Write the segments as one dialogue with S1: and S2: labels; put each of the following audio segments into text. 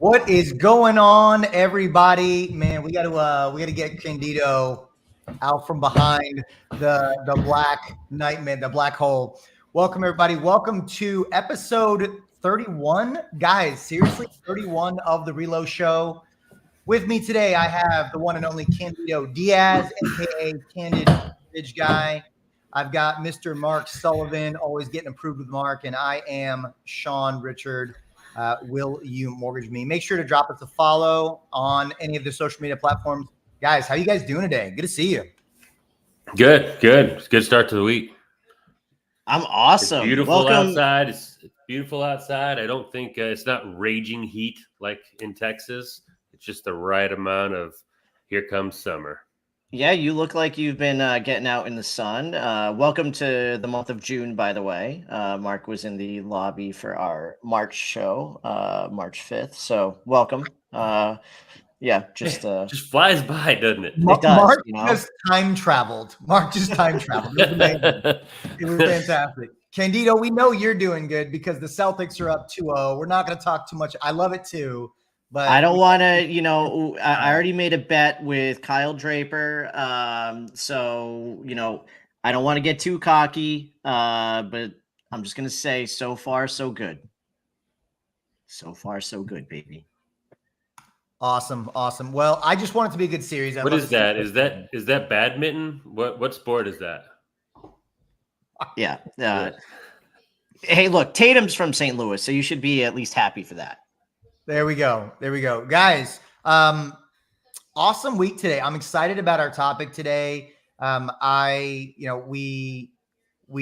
S1: What is going on, everybody? Man, we got to get Candido out from behind the black nightmare, the black hole. Welcome, everybody. Welcome to episode 31, guys. Seriously, 31 of the Reload Show. With me today, I have the one and only Candido Diaz, aka Candid Bridge Guy. I've got Mr. Mark Sullivan, always getting approved with Mark, and I am Sean Richard. Will you mortgage me? Make sure to drop us a follow on any of the social media platforms. Guys, how you guys doing today? Good to see you.
S2: Good. It's a good start to the week.
S3: I'm awesome.
S2: It's beautiful outside. It's beautiful outside. I don't think it's not raging heat like in Texas. It's just the right amount of here comes summer.
S3: Yeah, you look like you've been getting out in the sun. Welcome to the month of June, by the way. Mark was in the lobby for our March show, March 5th. So welcome. Just
S2: flies by, doesn't it?
S1: It does, Mark just time traveled. Mark just time traveled. It was amazing. It was fantastic. Candido, we know you're doing good because the Celtics are up 2-0. We're not going to talk too much. I love it too. But
S3: I don't want to, I already made a bet with Kyle Draper. So, I don't want to get too cocky, but I'm just going to say so far, so good. So far, so good, baby.
S1: Awesome. Well, I just want it to be a good series.
S2: What is that? Is that badminton? What sport is that?
S3: Yeah. Hey, look, Tatum's from St. Louis, so you should be at least happy for that.
S1: There we go. Guys, awesome week today. I'm excited about our topic today. We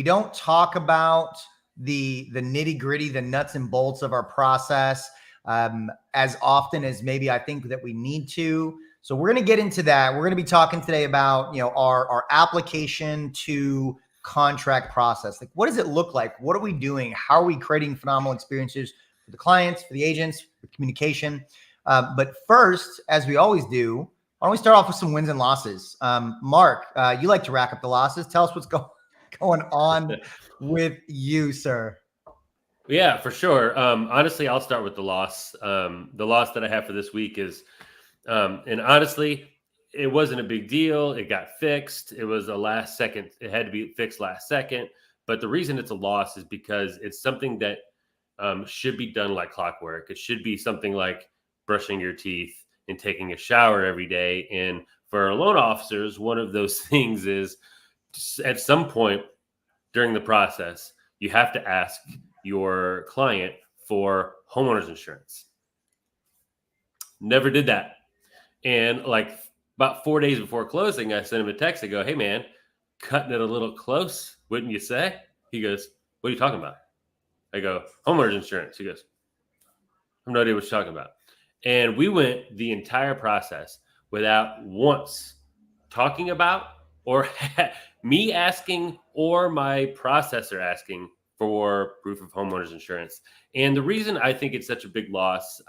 S1: don't talk about the nitty-gritty, the nuts and bolts of our process as often as maybe I think that we need to. So we're going to get into that. We're going to be talking today about, our application to contract process. Like, what does it look like? What are we doing? How are we creating phenomenal experiences for the clients, for the agents, for communication? But first, as we always do, why don't we start off with some wins and losses? Mark, you like to rack up the losses. Tell us what's going on with you, sir.
S2: Yeah, for sure. Honestly, I'll start with the loss. The loss that I have for this week is, and honestly, it wasn't a big deal. It got fixed. It was a last second. It had to be fixed last second. But the reason it's a loss is because it's something that should be done like clockwork. It should be something like brushing your teeth and taking a shower every day. And for loan officers, one of those things is at some point during the process, you have to ask your client for homeowners insurance. Never did that. And like about 4 days before closing, I sent him a text. I go, "Hey man, cutting it a little close, wouldn't you say?" He goes, "What are you talking about?" I go, "Homeowners insurance." He goes, "I have no idea what you're talking about." And we went the entire process without once talking about or me asking or my processor asking for proof of homeowners insurance. And the reason I think it's such a big loss,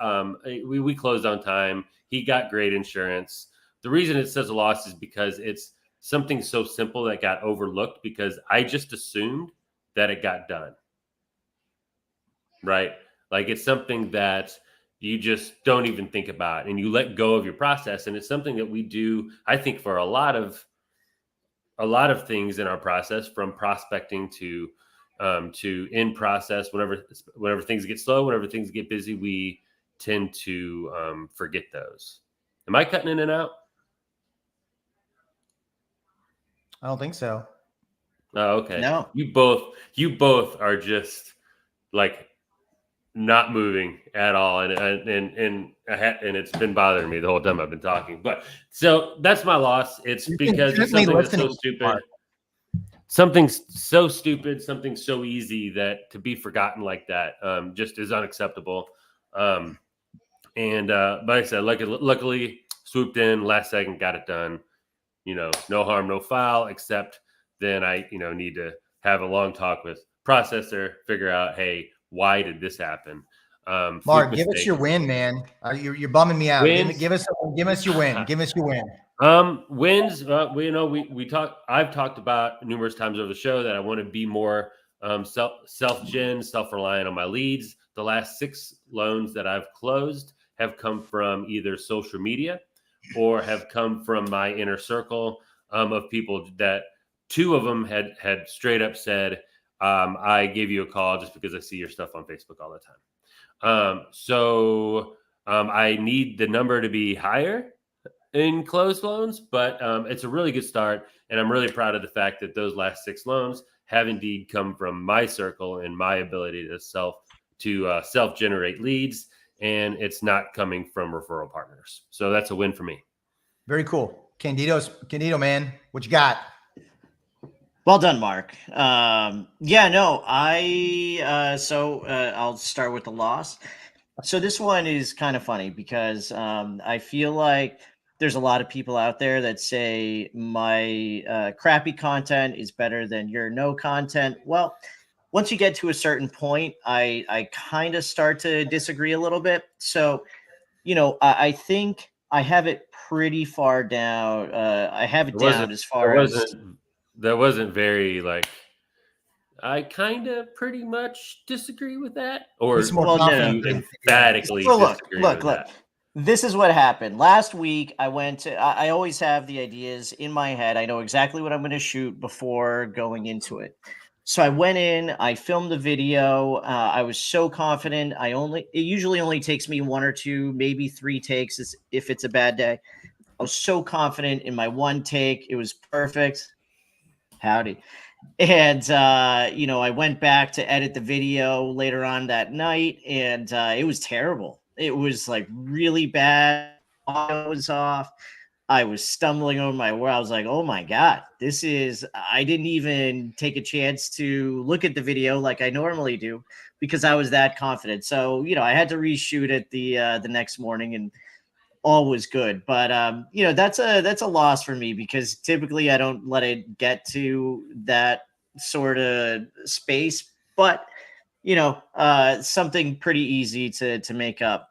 S2: we closed on time. He got great insurance. The reason it's such a loss is because it's something so simple that got overlooked because I just assumed that it got done. Right? Like it's something that you just don't even think about and you let go of your process. And it's something that we do, I think, for a lot of things in our process, from prospecting to in process. Whenever things get slow, whenever things get busy, we tend to forget those. Am I cutting in and out?
S1: I don't think so.
S2: Oh, okay.
S3: No.
S2: You both are just like not moving at all, and it's been bothering me the whole time I've been talking. But so that's my loss. It's because it's something that's so stupid. Something so stupid, something so easy that to be forgotten like that just is unacceptable. But like I said, luckily swooped in last second, got it done. No harm, no foul, except then I need to have a long talk with processor, figure out, hey, why did this happen?
S1: Mark, give us your win, man. You're bumming me out. Give us your win. Give us your win.
S2: Wins. I've talked about numerous times over the show that I want to be more self-reliant on my leads. The last 6 loans that I've closed have come from either social media or have come from my inner circle of people that 2 of them had straight up said, I gave you a call just because I see your stuff on Facebook all the time. I need the number to be higher in closed loans, but it's a really good start. And I'm really proud of the fact that those last 6 loans have indeed come from my circle and my ability to self-generate leads. And it's not coming from referral partners. So that's a win for me.
S1: Very cool. Candido, man, what you got?
S3: Well done, Mark. I'll start with the loss. So this one is kind of funny because I feel like there's a lot of people out there that say my crappy content is better than your no content. Well, once you get to a certain point, I kind of start to disagree a little bit. So, I think I have it pretty far down. I have it down as far as
S2: that wasn't very like. I kind of pretty much disagree with that, or emphatically disagree with that.
S3: This is what happened last week. I always have the ideas in my head. I know exactly what I'm going to shoot before going into it. So I went in, I filmed the video. I was so confident. It usually only takes me 1 or 2, maybe 3 takes if it's a bad day. I was so confident in my one take. It was perfect. Howdy. And, I went back to edit the video later on that night, and it was terrible. It was like really bad. I was off. I was stumbling over my word. I was like, oh my God, I didn't even take a chance to look at the video like I normally do because I was that confident. So, I had to reshoot it the next morning and all was good. But, that's a loss for me because typically I don't let it get to that sort of space, but, something pretty easy to make up.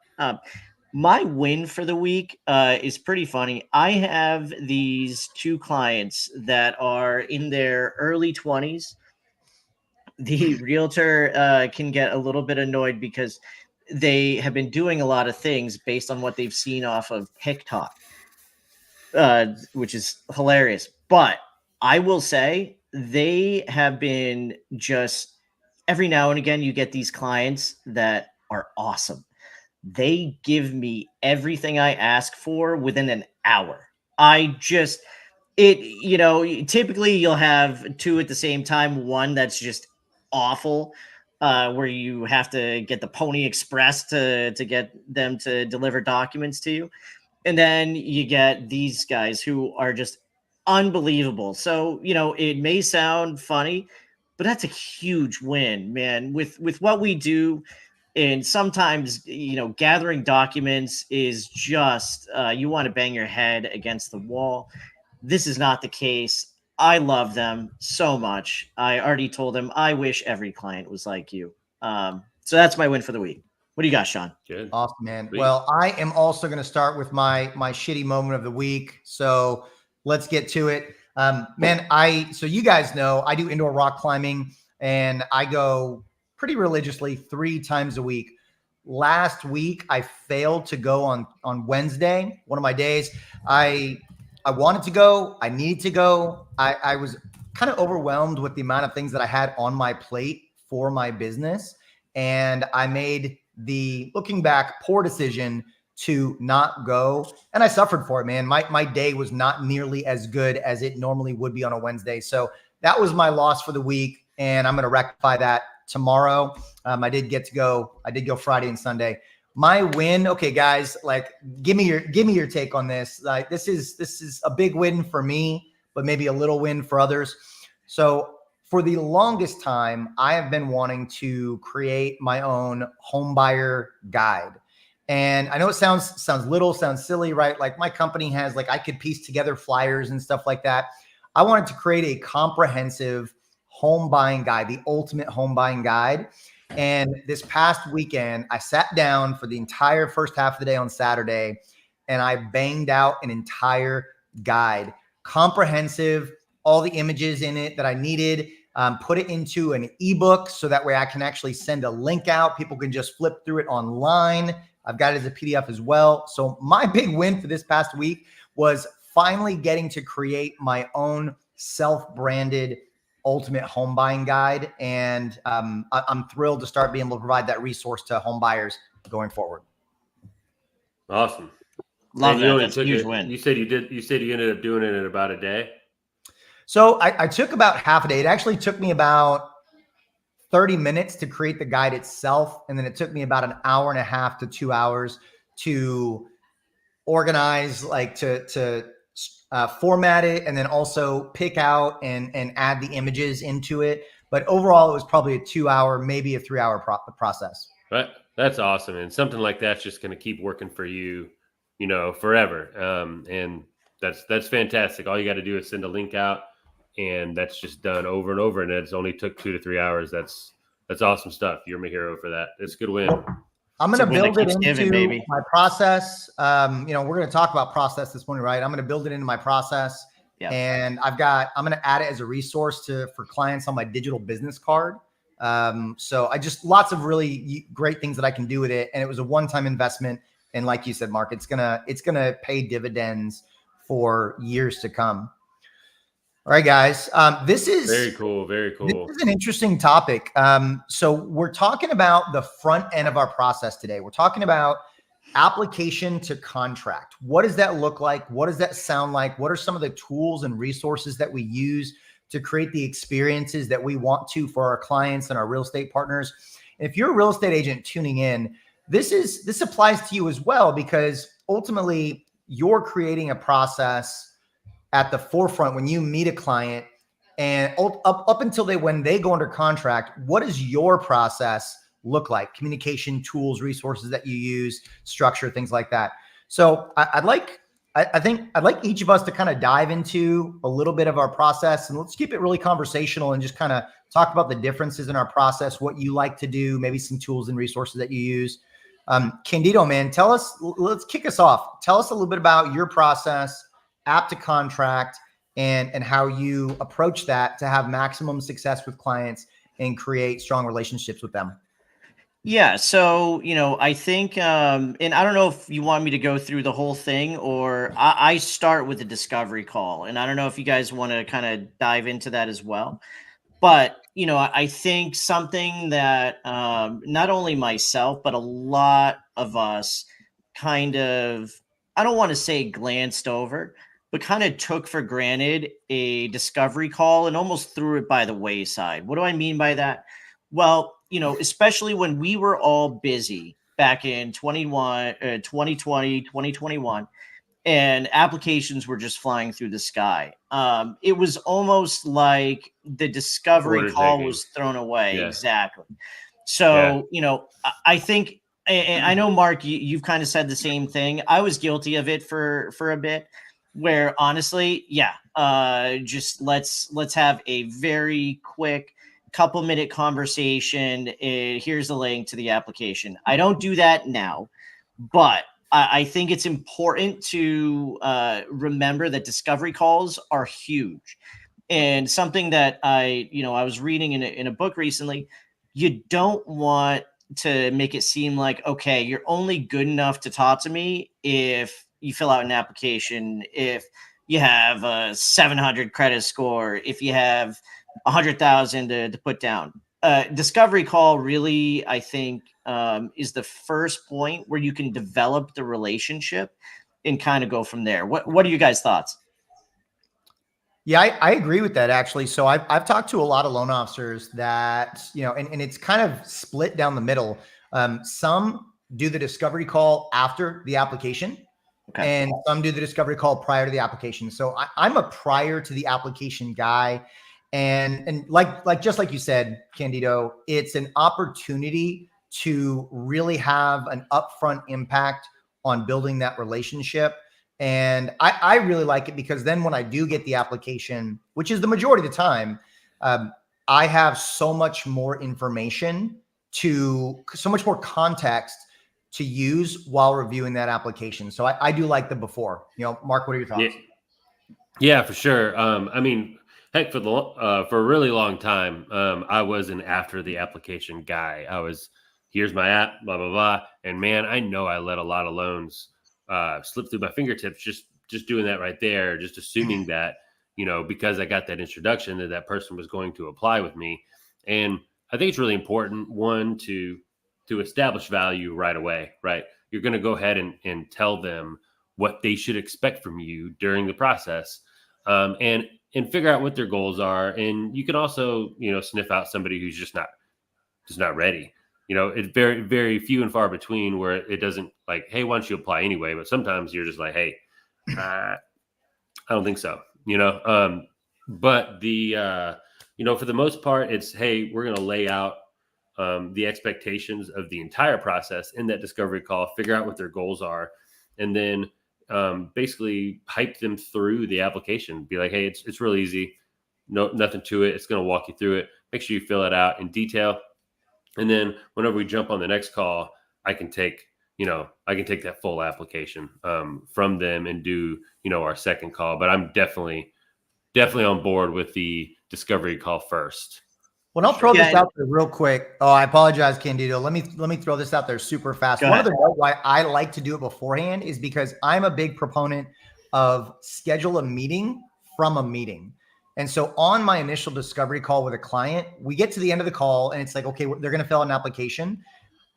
S3: My win for the week is pretty funny. I have these 2 clients that are in their early 20s. The realtor can get a little bit annoyed because they have been doing a lot of things based on what they've seen off of TikTok, which is hilarious. But I will say they have been just every now and again, you get these clients that are awesome. They give me everything I ask for within an hour. Typically you'll have 2 at the same time. One that's just awful, where you have to get the Pony Express to get them to deliver documents to you. And then you get these guys who are just unbelievable. So, it may sound funny, but that's a huge win, man, with what we do. And sometimes, gathering documents is just, you want to bang your head against the wall. This is not the case. I love them so much. I already told them I wish every client was like you. So that's my win for the week. What do you got, Sean?
S2: Good.
S1: Awesome, man.
S2: Sweet.
S1: Well, I am also going to start with my shitty moment of the week. So let's get to it. So you guys know I do indoor rock climbing and I go pretty religiously 3 times a week. Last week, I failed to go on Wednesday, one of my days. I wanted to go. I needed to go. I was kind of overwhelmed with the amount of things that I had on my plate for my business. And I made the, looking back, poor decision to not go. And I suffered for it, man. My day was not nearly as good as it normally would be on a Wednesday. So that was my loss for the week. And I'm going to rectify that tomorrow. I did go Friday and Sunday. My win. Okay, guys, like give me your take on this. Like this is a big win for me, but maybe a little win for others. So for the longest time, I have been wanting to create my own home buyer guide. And I know it sounds silly, right? Like my company has, like, I could piece together flyers and stuff like that. I wanted to create a comprehensive home buying guide, the ultimate home buying guide. And this past weekend, I sat down for the entire first half of the day on Saturday, and I banged out an entire guide, comprehensive, all the images in it that I needed, put it into an ebook so that way I can actually send a link out. People can just flip through it online, I've got it as a PDF as well. So my big win for this past week was finally getting to create my own self-branded ultimate home buying guide. And I'm thrilled to start being able to provide that resource to home buyers going forward.
S2: Awesome.
S3: Love
S2: and
S3: that. That's a huge win.
S2: You said you ended up doing it in about a day.
S1: So I took about half a day. It actually took me about 30 minutes to create the guide itself. And then it took me about an hour and a half to 2 hours to organize, like to format it, and then also pick out and add the images into it. But overall, it was probably a 2 hour, maybe a 3 hour process.
S2: Right. That's awesome. And something like that's just going to keep working for you, forever. And that's fantastic. All you got to do is send a link out, and that's just done over and over. And it's only took 2 to 3 hours. That's awesome stuff. You're my hero for that. It's a good win.
S1: I'm going to build it into my process. We're going to talk about process this morning, right? I'm going to build it into my process. Yeah. And I'm going to add it as a resource for clients on my digital business card. So lots of really great things that I can do with it. And it was a one-time investment. And like you said, Mark, it's going to pay dividends for years to come. All right, guys. This is
S2: very cool. Very cool.
S1: This is an interesting topic. So we're talking about the front end of our process today. We're talking about application to contract. What does that look like? What does that sound like? What are some of the tools and resources that we use to create the experiences that we want to for our clients and our real estate partners? And if you're a real estate agent tuning in, this applies to you as well, because ultimately you're creating a process at the forefront when you meet a client, and up until when they go under contract. What does your process look like? Communication tools, resources that you use, structure, things like that. So I'd like each of us to kind of dive into a little bit of our process, and let's keep it really conversational and just kind of talk about the differences in our process, what you like to do, maybe some tools and resources that you use. Candido, man, let's kick us off. Tell us a little bit about your process, app to contract, and how you approach that to have maximum success with clients and create strong relationships with them.
S3: Yeah. So, I think, and I don't know if you want me to go through the whole thing, or I start with a discovery call, and I don't know if you guys want to kind of dive into that as well. But, I think something that not only myself, but a lot of us kind of, I don't want to say glanced over, but kind of took for granted a discovery call and almost threw it by the wayside. What do I mean by that? Well, especially when we were all busy back in 2020, 2021, and applications were just flying through the sky. It was almost like the discovery call was thrown away. Yeah. Exactly. So, I think, and I know, Mark, you've kind of said the same thing. I was guilty of it for a bit, where honestly, just let's have a very quick couple-minute conversation. Here's the link to the application. I don't do that now, but I think it's important to remember that discovery calls are huge. And something that I was reading in a book recently, you don't want to make it seem like, okay, you're only good enough to talk to me if you fill out an application, if you have a 700 credit score, if you have 100,000 to put down. Discovery call really, I think, is the first point where you can develop the relationship and kind of go from there. What are you guys' thoughts?
S1: Yeah, I agree with that, actually. So I've talked to a lot of loan officers that, and it's kind of split down the middle. Some do the discovery call after the application. Okay. And some do the discovery call prior to the application. So I'm a prior to the application guy. And just like you said, Candido, it's an opportunity to really have an upfront impact on building that relationship. And I really like it, because then when I do get the application, which is the majority of the time, I have so much more information, so much more context to use while reviewing that application. So I do like the before. Mark, what are your thoughts?
S2: Yeah, for sure. I mean, heck, for a really long time, I was an after the application guy. I was, here's my app, blah, blah, blah. And man, I know I let a lot of loans slip through my fingertips just doing that right there, just assuming that, because I got that introduction that person was going to apply with me. And I think it's really important, one, to establish value right away, right? You're going to go ahead and tell them what they should expect from you during the process, and figure out what their goals are. And you can also, sniff out somebody who's just not ready. It's very, very few and far between where it doesn't like, hey, why don't you apply anyway? But sometimes you're just like, hey, I don't think so, but the, for the most part, it's, hey, we're going to lay out the expectations of the entire process in that discovery call, figure out what their goals are, and then basically hype them through the application. Be like, hey, it's real easy. No, nothing to it. It's going to walk you through it. Make sure you fill it out in detail. And then whenever we jump on the next call, I can take that full application from them and do, our second call. But I'm definitely on board with the discovery call first.
S1: Well, I'll throw this out there real quick. Oh, I apologize, Candido. Let me throw this out there super fast. One of the reasons why I like to do it beforehand is because I'm a big proponent of schedule a meeting from a meeting. And so on my initial discovery call with a client, we get to the end of the call and it's like, okay, they're going to fill out an application.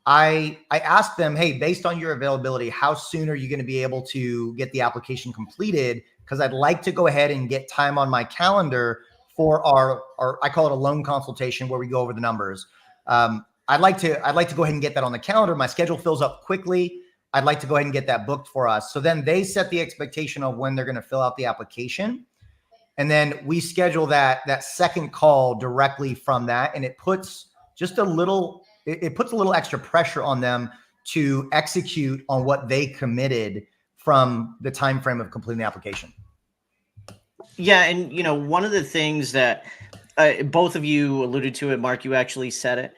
S1: I ask them, hey, based on your availability, how soon are you going to be able to get the application completed? Because I'd like to go ahead and get time on my calendar for our I call it a loan consultation where we go over the numbers. I'd like to go ahead and get that on the calendar. My schedule fills up quickly. I'd like to go ahead and get that booked for us. So then they set the expectation of when they're going to fill out the application. And then we schedule that second call directly from that. And it puts just a little extra pressure on them to execute on what they committed from the time frame of completing the application.
S3: Yeah. And, one of the things that both of you alluded to it, Mark, you actually said it.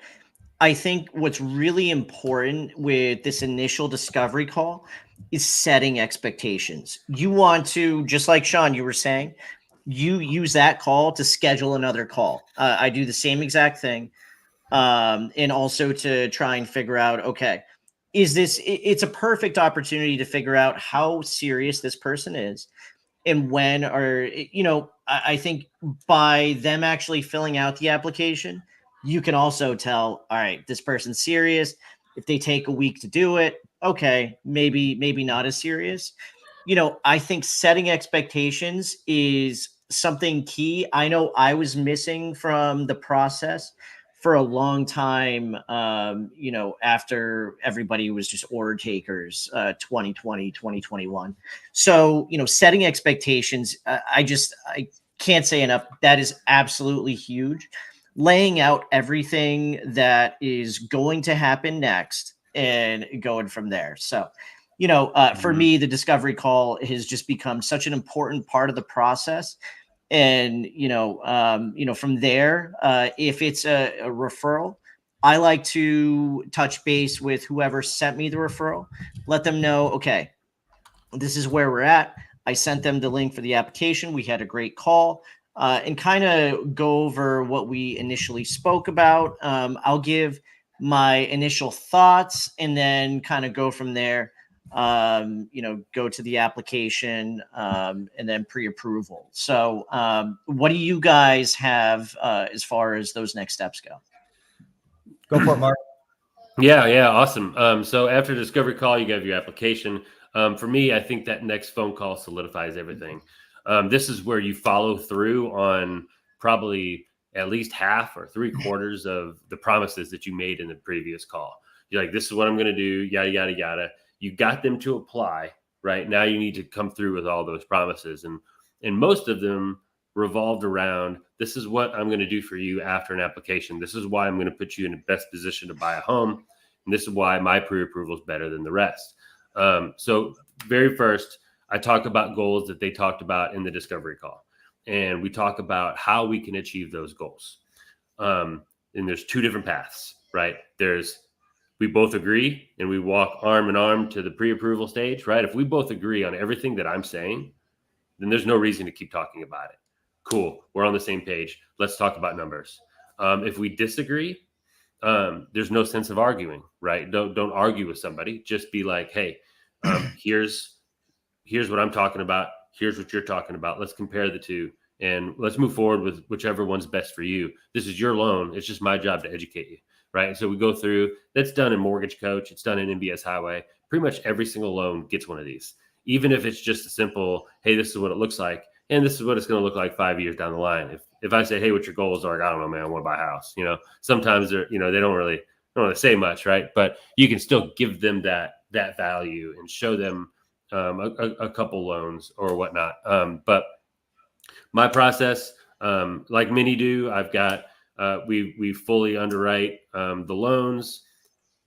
S3: I think what's really important with this initial discovery call is setting expectations. You want to, just like Sean, you were saying, you use that call to schedule another call. I do the same exact thing. And also to try and figure out, okay, it's a perfect opportunity to figure out how serious this person is and when, or, I think by them actually filling out the application, you can also tell, all right, this person's serious. If they take a week to do it, okay, maybe not as serious. I think setting expectations is something key. I know I was missing from the process for a long time, after everybody was just order takers, 2020, 2021. So, setting expectations, I can't say enough. That is absolutely huge. Laying out everything that is going to happen next and going from there. So, for me, the discovery call has just become such an important part of the process. And, from there, if it's a referral, I like to touch base with whoever sent me the referral, let them know, okay, this is where we're at. I sent them the link for the application. We had a great call, and kind of go over what we initially spoke about. I'll give my initial thoughts and then kind of go from there. Go to the application, and then pre-approval. So, what do you guys have as far as those next steps go?
S1: Go for it, Mark.
S2: Yeah. Awesome. So after discovery call, you have your application. For me, I think that next phone call solidifies everything. This is where you follow through on probably at least half or 3/4 of the promises that you made in the previous call. You're like, this is what I'm going to do. Yada, yada, yada. You got them to apply, right? Now you need to come through with all those promises. And most of them revolved around, this is what I'm going to do for you after an application. This is why I'm going to put you in the best position to buy a home. And this is why my pre-approval is better than the rest. So very first, I talk about goals that they talked about in the discovery call. And we talk about how we can achieve those goals. And there's two different paths, right? We both agree and we walk arm in arm to the pre-approval stage, right? If we both agree on everything that I'm saying, then there's no reason to keep talking about it. Cool. We're on the same page. Let's talk about numbers. If we disagree, there's no sense of arguing, right? Don't argue with somebody. Just be like, hey, here's what I'm talking about. Here's what you're talking about. Let's compare the two and let's move forward with whichever one's best for you. This is your loan. It's just my job to educate you, right? So we go through. That's done in Mortgage Coach. It's done in MBS Highway. Pretty much every single loan gets one of these, even if it's just a simple, hey, this is what it looks like, and this is what it's going to look like 5 years down the line. If I say, hey, what your goals are? Like, I don't know, man, I want to buy a house. Sometimes they're, they don't really say much, right? But you can still give them that value and show them a couple loans or whatnot. But my process, like many do, I've got we fully underwrite the loans,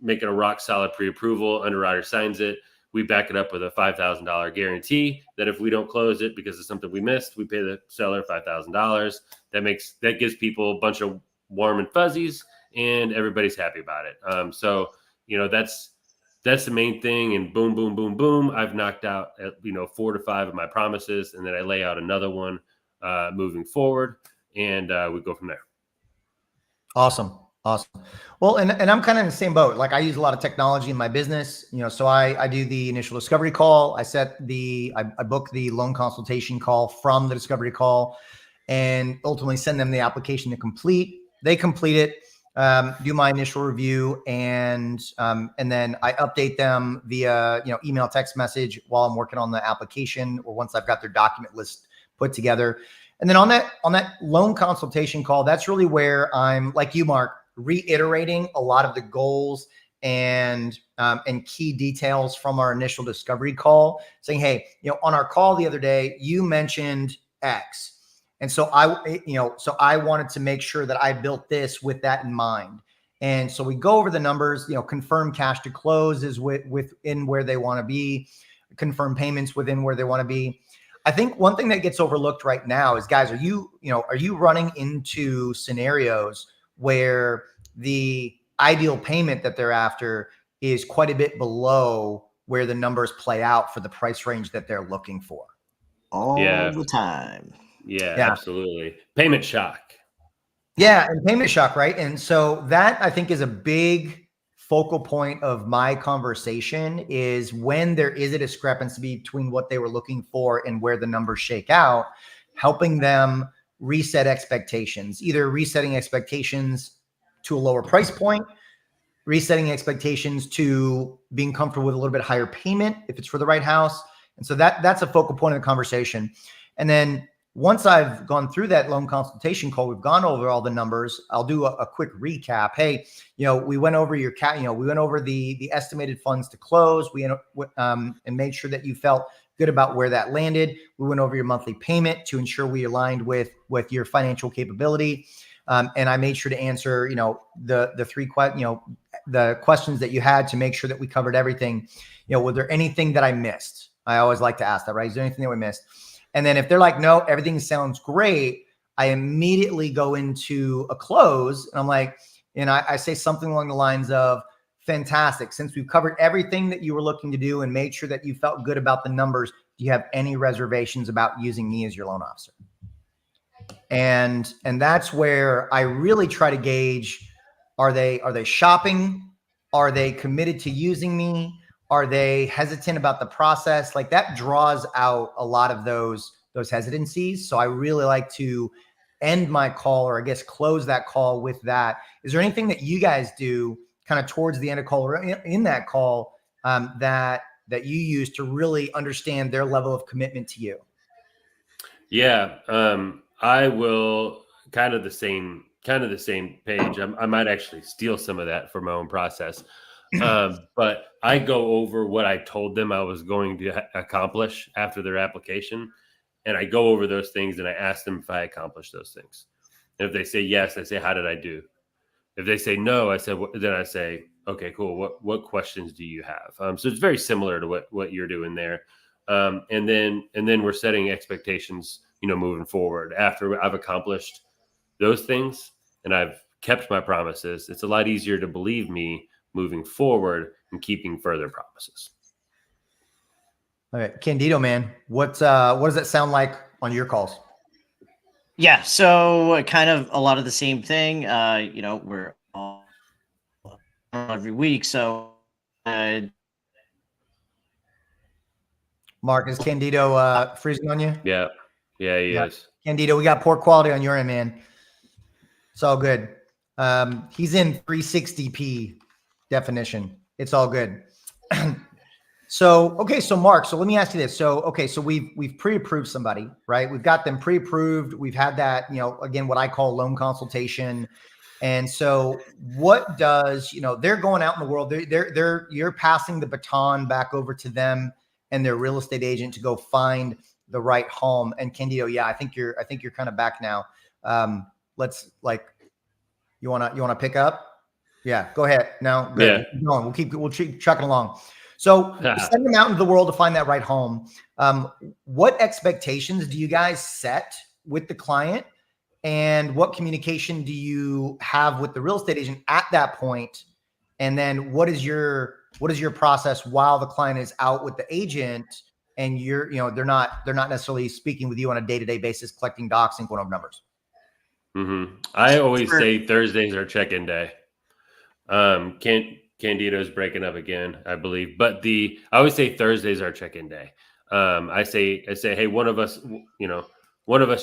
S2: make it a rock solid pre-approval. Underwriter signs it. We back it up with a $5,000 guarantee that if we don't close it because of something we missed, we pay the seller $5,000. That gives people a bunch of warm and fuzzies, and everybody's happy about it. So that's the main thing. And boom, boom, boom, boom. I've knocked out 4 to 5 of my promises, and then I lay out another one moving forward, and we go from there.
S1: Awesome. Well, and I'm kind of in the same boat. Like, I use a lot of technology in my business, so I do the initial discovery call. I book the loan consultation call from the discovery call, and ultimately send them the application to complete. They complete it, do my initial review, and then I update them via email, text message while I'm working on the application, or once I've got their document list put together. And then on that loan consultation call, that's really where I'm, like you, Mark, reiterating a lot of the goals and key details from our initial discovery call, saying, hey, on our call the other day, you mentioned X. And so I wanted to make sure that I built this with that in mind. And so we go over the numbers, confirm cash to close is within where they want to be, confirm payments within where they want to be. I think one thing that gets overlooked right now is, guys, are you running into scenarios where the ideal payment that they're after is quite a bit below where the numbers play out for the price range that they're looking for?
S3: All the time.
S2: Yeah, absolutely. Payment shock.
S1: Yeah, and payment shock, right? And so that, I think, is a big focal point of my conversation, is when there is a discrepancy between what they were looking for and where the numbers shake out, helping them reset expectations, either resetting expectations to a lower price point, resetting expectations to being comfortable with a little bit higher payment if it's for the right house. And so that's a focal point of the conversation. And then once I've gone through that loan consultation call, we've gone over all the numbers, I'll do a quick recap. Hey, we went over your we went over the estimated funds to close. We and made sure that you felt good about where that landed. We went over your monthly payment to ensure we aligned with your financial capability. And I made sure to answer, the three the questions that you had to make sure that we covered everything. Was there anything that I missed? I always like to ask that, right? Is there anything that we missed? And then if they're like, no, everything sounds great, I immediately go into a close, and I'm like, I say something along the lines of, fantastic. Since we've covered everything that you were looking to do and made sure that you felt good about the numbers, do you have any reservations about using me as your loan officer? And that's where I really try to gauge, are they shopping? Are they committed to using me? Are they hesitant about the process? Like, that draws out a lot of those hesitancies. So I really like to end my call, or I guess close that call with that. Is there anything that you guys do kind of towards the end of call, or in that call, that you use to really understand their level of commitment to you?
S2: Yeah, I will kind of the same page. I might actually steal some of that for my own process. But I go over what I told them I was going to accomplish after their application. And I go over those things, and I ask them if I accomplished those things. And if they say yes, I say, how did I do? If they say no, then I say, okay, cool. What questions do you have? So it's very similar to what you're doing there. And then we're setting expectations, moving forward after I've accomplished those things and I've kept my promises. It's a lot easier to believe me moving forward and keeping further promises.
S1: All right, Candido, man, what does that sound like on your calls?
S3: Yeah, so kind of a lot of the same thing. We're all every week. So,
S1: Mark, is Candido freezing on you?
S2: Yeah, he is.
S1: Candido, we got poor quality on your end, man. It's all good. He's in 360p definition. It's all good. So, okay. So Mark, so let me ask you this. So, okay. So we've pre-approved somebody, right? We've got them pre-approved. We've had that, again, what I call loan consultation. And so what does, they're going out in the world, you're passing the baton back over to them and their real estate agent to go find the right home. And Candido, yeah, I think you're kind of back now. Let's you want to pick up? Yeah, go ahead. No, good.
S2: Yeah.
S1: Keep going. We'll keep trucking along. So send them out into the world to find that right home. What expectations do you guys set with the client, and what communication do you have with the real estate agent at that point? And then what is your process while the client is out with the agent and they're not necessarily speaking with you on a day-to-day basis, collecting docs and going over numbers?
S2: Mm-hmm. I always say Thursdays are check-in day. Candido's breaking up again, I believe, but I always say Thursdays are check-in day. I say, hey, one of us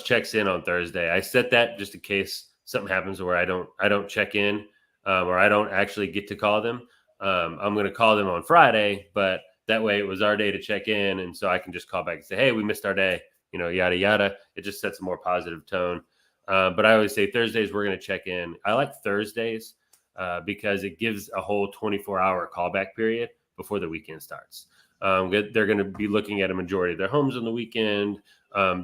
S2: checks in on Thursday. I set that just in case something happens where I don't check in, or I don't actually get to call them. I'm going to call them on Friday, but that way it was our day to check in. And so I can just call back and say, hey, we missed our day, yada, yada. It just sets a more positive tone. But I always say Thursdays, we're going to check in. I like Thursdays because it gives a whole 24-hour callback period before the weekend starts. They're going to be looking at a majority of their homes on the weekend.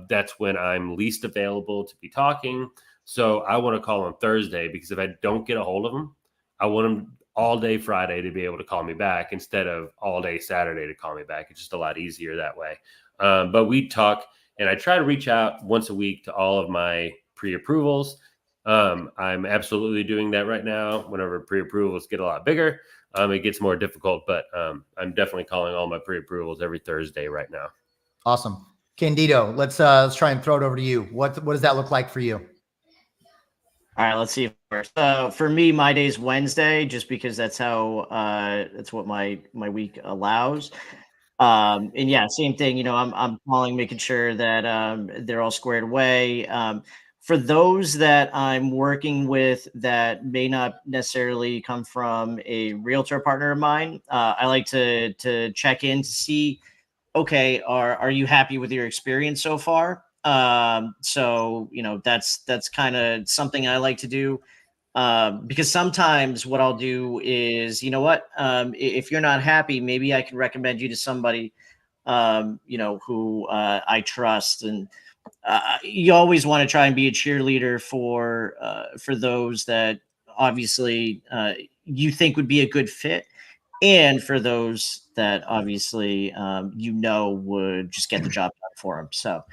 S2: That's when I'm least available to be talking. So I want to call on Thursday because if I don't get a hold of them, I want them all day Friday to be able to call me back instead of all day Saturday to call me back. It's just a lot easier that way. But we talk, and I try to reach out once a week to all of my pre-approvals. I'm absolutely doing that right now. Whenever pre-approvals get a lot bigger, it gets more difficult, but I'm definitely calling all my pre-approvals every Thursday right now.
S1: Awesome. Candido, let's try and throw it over to you. What does that look like for you?
S3: All right, let's see first. For me, my day's Wednesday, just because that's how that's what my week allows. And yeah, same thing. I'm calling, making sure that they're all squared away. For those that I'm working with that may not necessarily come from a realtor partner of mine, I like to check in to see, okay, are you happy with your experience so far? So that's kind of something I like to do, because sometimes what I'll do is, if you're not happy, maybe I can recommend you to somebody, who I trust. And you always want to try and be a cheerleader for those that obviously you think would be a good fit, and for those that obviously would just get the job done for them. So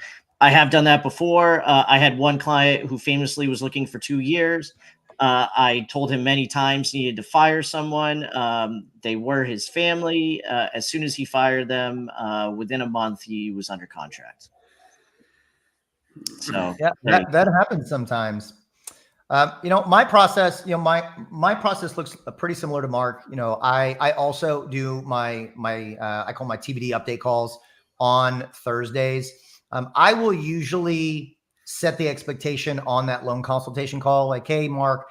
S3: I have done that before. I had one client who famously was looking for 2 years. I told him many times he needed to fire someone. They were his family. As soon as he fired them, within a month, he was under contract. So
S1: yeah, that happens sometimes. My process, my process looks pretty similar to Mark. I also do my I call my TBD update calls on Thursdays. I will usually set the expectation on that loan consultation call. Like, hey, Mark,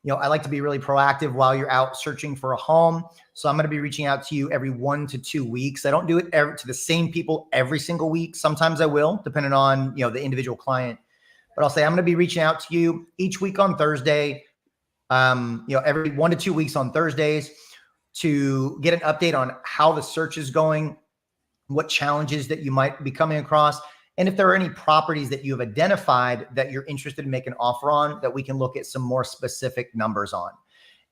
S1: I like to be really proactive while you're out searching for a home. So I'm going to be reaching out to you every 1 to 2 weeks. I don't do it to the same people every single week. Sometimes I will, depending on, the individual client. But I'll say I'm going to be reaching out to you each week on Thursday, every 1 to 2 weeks on Thursdays to get an update on how the search is going, what challenges that you might be coming across, and if there are any properties that you have identified that you're interested in making an offer on that we can look at some more specific numbers on.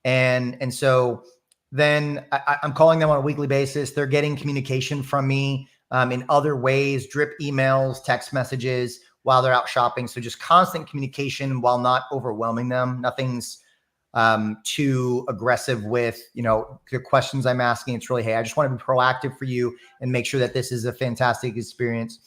S1: And so then I'm calling them on a weekly basis. They're getting communication from me in other ways, drip emails, text messages while they're out shopping. So just constant communication while not overwhelming them. Nothing's too aggressive with, the questions I'm asking. It's really, hey, I just want to be proactive for you and make sure that this is a fantastic experience.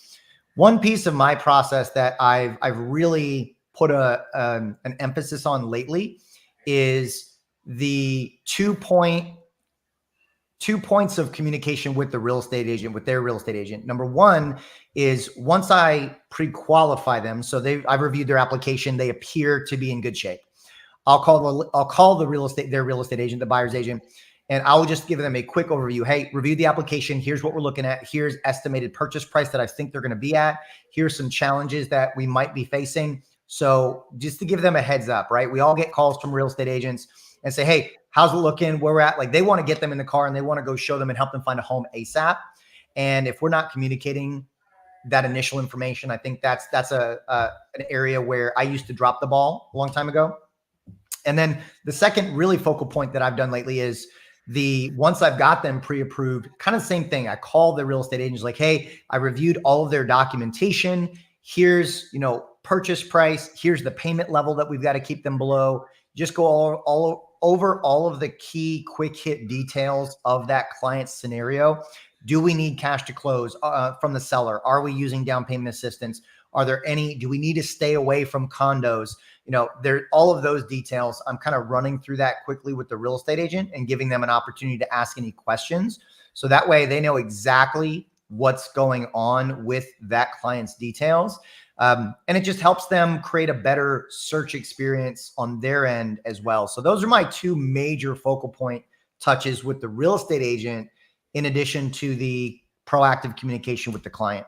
S1: One piece of my process that I've really put an emphasis on lately is the 2 points of communication with the real estate agent, with their real estate agent. Number one is once I pre-qualify them, so I've reviewed their application, they appear to be in good shape. I'll call their real estate agent, the buyer's agent, and I'll just give them a quick overview. Hey, review the application. Here's what we're looking at. Here's estimated purchase price that I think they're going to be at. Here's some challenges that we might be facing. So just to give them a heads up, right? We all get calls from real estate agents and say, hey, how's it looking? Where we're at? Like, they want to get them in the car and they want to go show them and help them find a home ASAP. And if we're not communicating that initial information, I think that's an area where I used to drop the ball a long time ago. And then the second really focal point that I've done lately is once I've got them pre-approved, kind of the same thing. I call the real estate agents like, hey, I reviewed all of their documentation. Here's, purchase price. Here's the payment level that we've got to keep them below. Just go all over all of the key quick hit details of that client scenario. Do we need cash to close from the seller? Are we using down payment assistance? Do we need to stay away from condos? All of those details. I'm kind of running through that quickly with the real estate agent and giving them an opportunity to ask any questions. So that way they know exactly what's going on with that client's details. And it just helps them create a better search experience on their end as well. So those are my two major focal point touches with the real estate agent, in addition to the proactive communication with the client.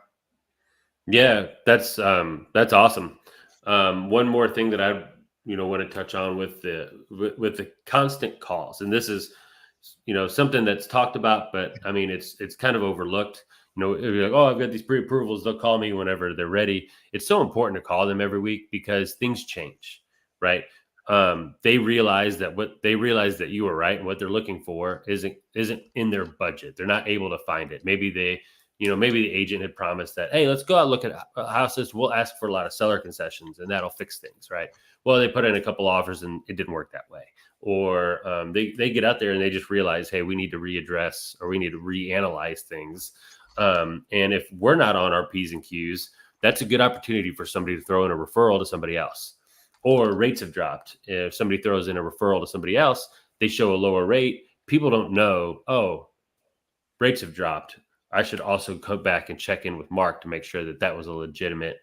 S2: Yeah, that's awesome. One more thing that I want to touch on with the constant calls, and this is something that's talked about, but I mean it's kind of overlooked. If you're like, oh, I've got these pre-approvals, they'll call me whenever they're ready. It's so important to call them every week because things change, right? They realize that you are right and what they're looking for isn't in their budget. They're not able to find it. Maybe maybe the agent had promised that, hey, let's go out and look at houses. We'll ask for a lot of seller concessions and that'll fix things, right? Well, they put in a couple offers and it didn't work that way. Or they get out there and they just realize, hey, we need to readdress or we need to reanalyze things. And if we're not on our P's and Q's, that's a good opportunity for somebody to throw in a referral to somebody else. Or rates have dropped. If somebody throws in a referral to somebody else, they show a lower rate. People don't know, oh, rates have dropped. I should also come back and check in with Mark to make sure that was a legitimate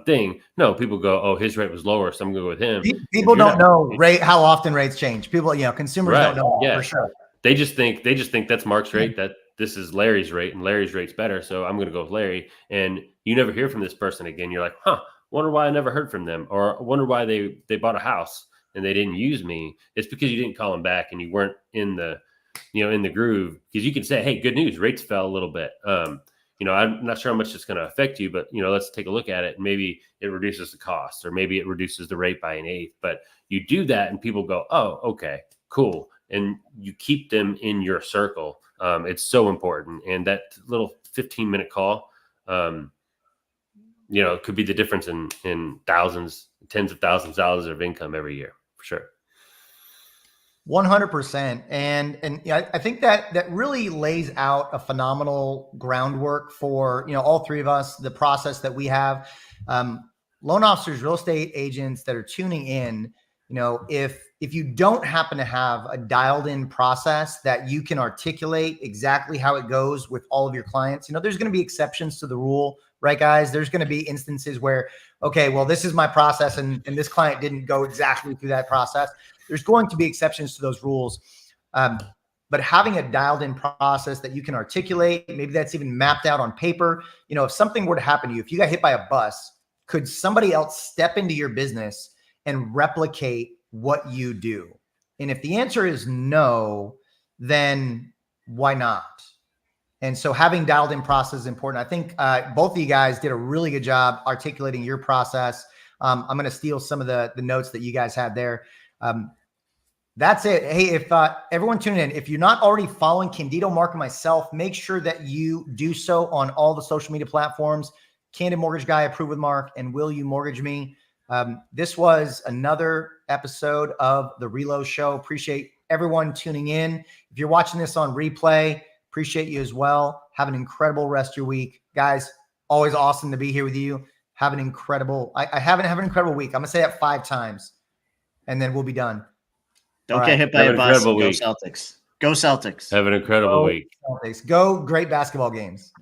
S2: thing. No, people go, oh, his rate was lower, so I'm going to go with him.
S1: People don't know how often rates change. People, consumers don't know for sure.
S2: They just think that's Mark's rate, that this is Larry's rate, and Larry's rate's better, so I'm going to go with Larry. And you never hear from this person again. You're like, wonder why I never heard from them, or wonder why they bought a house and they didn't use me. It's because you didn't call them back and you weren't in the groove. Because you can say, hey, good news, rates fell a little bit. I'm not sure how much it's going to affect you, but let's take a look at it. And maybe it reduces the cost, or maybe it reduces the rate by 1/8. But you do that and people go, oh, okay, cool. And you keep them in your circle. It's so important. And that little 15-minute call, could be the difference in thousands, tens of thousands of dollars of income every year, for sure.
S1: 100%. And I think that really lays out a phenomenal groundwork for, all three of us, the process that we have. Loan officers, real estate agents that are tuning in, if you don't happen to have a dialed in process that you can articulate exactly how it goes with all of your clients, there's going to be exceptions to the rule, right, guys? There's going to be instances where, okay, well, this is my process and this client didn't go exactly through that process. There's going to be exceptions to those rules. But having a dialed in process that you can articulate, maybe that's even mapped out on paper. If something were to happen to you, if you got hit by a bus, could somebody else step into your business and replicate what you do? And if the answer is no, then why not? And so having dialed in process is important. I think both of you guys did a really good job articulating your process. I'm going to steal some of the notes that you guys had there. That's it. Hey, if everyone tuning in, if you're not already following Candido, Mark, and myself, make sure that you do so on all the social media platforms. Candid Mortgage Guy, Approve with Mark, and Will You Mortgage Me? This was another episode of the Reload Show. Appreciate everyone tuning in. If you're watching this on replay, appreciate you as well. Have an incredible rest of your week. Guys, always awesome to be here with you. Have an incredible, have an incredible week. I'm going to say that 5 times, and then we'll be done.
S3: Don't
S1: All
S3: get
S1: right.
S3: hit by
S2: Have
S3: a
S2: an
S3: bus. Go
S2: incredible week.
S3: Celtics. Go Celtics.
S2: Have an incredible
S1: Go
S2: week.
S1: Celtics. Go great basketball games.